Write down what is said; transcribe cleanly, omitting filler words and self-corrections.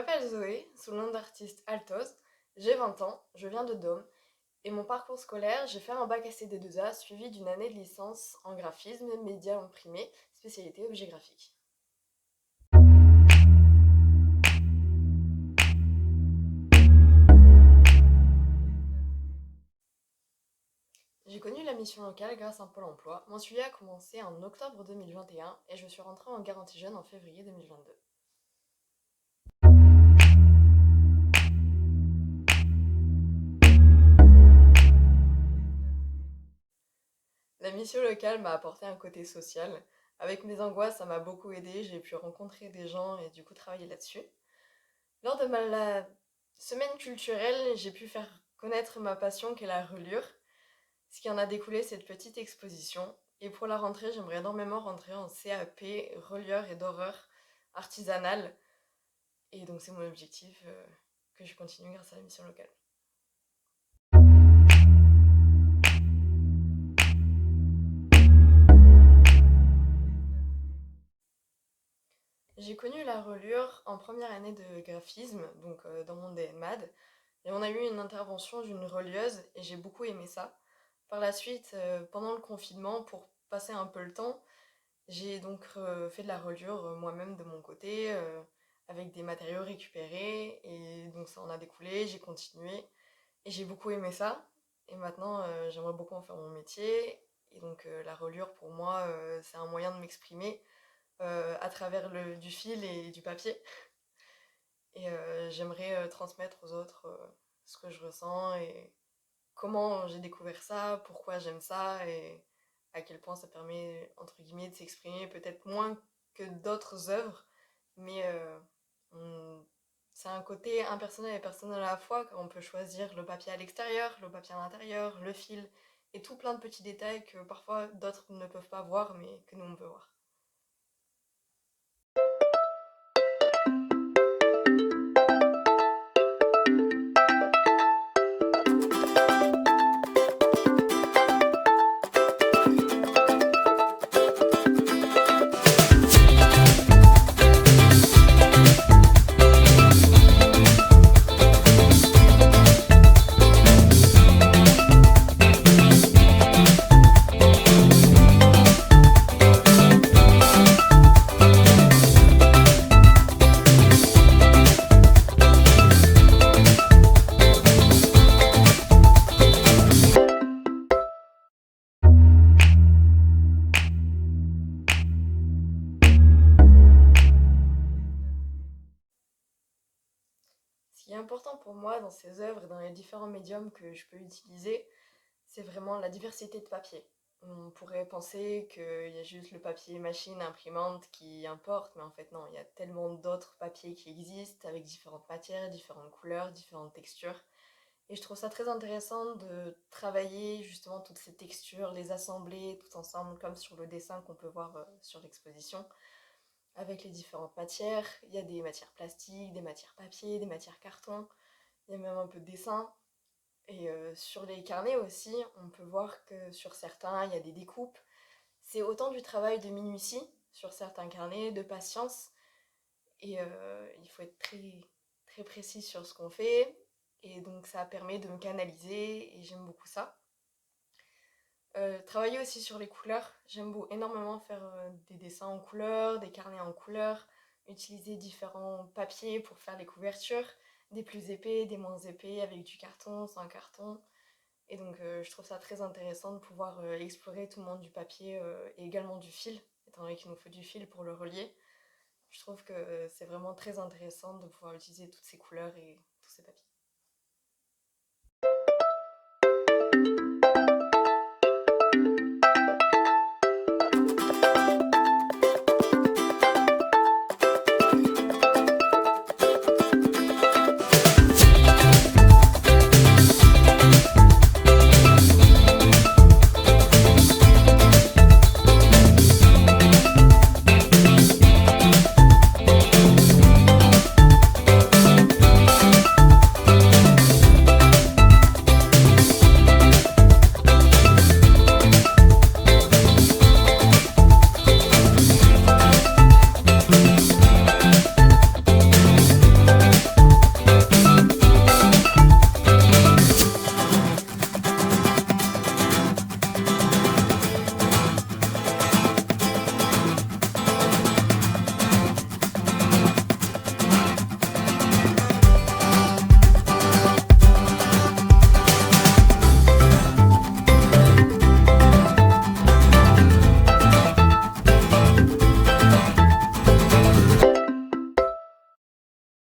m'appelle Zoé, sous le nom d'artiste Altos, j'ai 20 ans, je viens de Dôme, et mon parcours scolaire, j'ai fait un bac SCD2A suivi d'une année de licence en graphisme, médias imprimés, spécialité objet graphique. J'ai connu la mission locale grâce à un Pôle emploi. Mon suivi a commencé en octobre 2021 et je suis rentrée en garantie jeune en février 2022. La mission locale m'a apporté un côté social. Avec mes angoisses, ça m'a beaucoup aidé, j'ai pu rencontrer des gens et du coup travailler là-dessus. Lors de la semaine culturelle, j'ai pu faire connaître ma passion qu'est la reliure. Ce qui en a découlé, cette petite exposition. Et pour la rentrée, j'aimerais énormément rentrer en CAP, relieur et d'horreur artisanale. Et donc c'est mon objectif que je continue grâce à la mission locale. J'ai connu la reliure en première année de graphisme, donc dans mon DNMAD. Et on a eu une intervention d'une relieuse et j'ai beaucoup aimé ça. Par la suite, pendant le confinement, pour passer un peu le temps, j'ai donc fait de la reliure moi-même de mon côté, avec des matériaux récupérés, et donc ça en a découlé, j'ai continué, et j'ai beaucoup aimé ça. Et maintenant, j'aimerais beaucoup en faire mon métier, et donc la reliure pour moi, c'est un moyen de m'exprimer à travers du fil et du papier. Et j'aimerais transmettre aux autres ce que je ressens et comment j'ai découvert ça, pourquoi j'aime ça et à quel point ça permet, entre guillemets, de s'exprimer peut-être moins que d'autres œuvres, mais c'est un côté impersonnel et personnel à la fois, car on peut choisir le papier à l'extérieur, le papier à l'intérieur, le fil, et tout plein de petits détails que parfois d'autres ne peuvent pas voir, mais que nous on peut voir. Ce qui est important pour moi dans ces œuvres et dans les différents médiums que je peux utiliser, c'est vraiment la diversité de papier. On pourrait penser qu'il y a juste le papier machine, imprimante qui importe, mais en fait non, il y a tellement d'autres papiers qui existent avec différentes matières, différentes couleurs, différentes textures. Et je trouve ça très intéressant de travailler justement toutes ces textures, les assembler tout ensemble, comme sur le dessin qu'on peut voir sur l'exposition, avec les différentes matières. Il y a des matières plastiques, des matières papier, des matières carton, il y a même un peu de dessin. Et sur les carnets aussi, on peut voir que sur certains, il y a des découpes. C'est autant du travail de minutie sur certains carnets, de patience. Et il faut être très, très précis sur ce qu'on fait. Et donc ça permet de me canaliser et j'aime beaucoup ça. Travailler aussi sur les couleurs. J'aime énormément faire des dessins en couleurs, des carnets en couleurs, utiliser différents papiers pour faire les couvertures, des plus épais, des moins épais, avec du carton, sans carton. Et donc je trouve ça très intéressant de pouvoir explorer tout le monde du papier et également du fil, étant donné qu'il nous faut du fil pour le relier. Je trouve que c'est vraiment très intéressant de pouvoir utiliser toutes ces couleurs et tous ces papiers.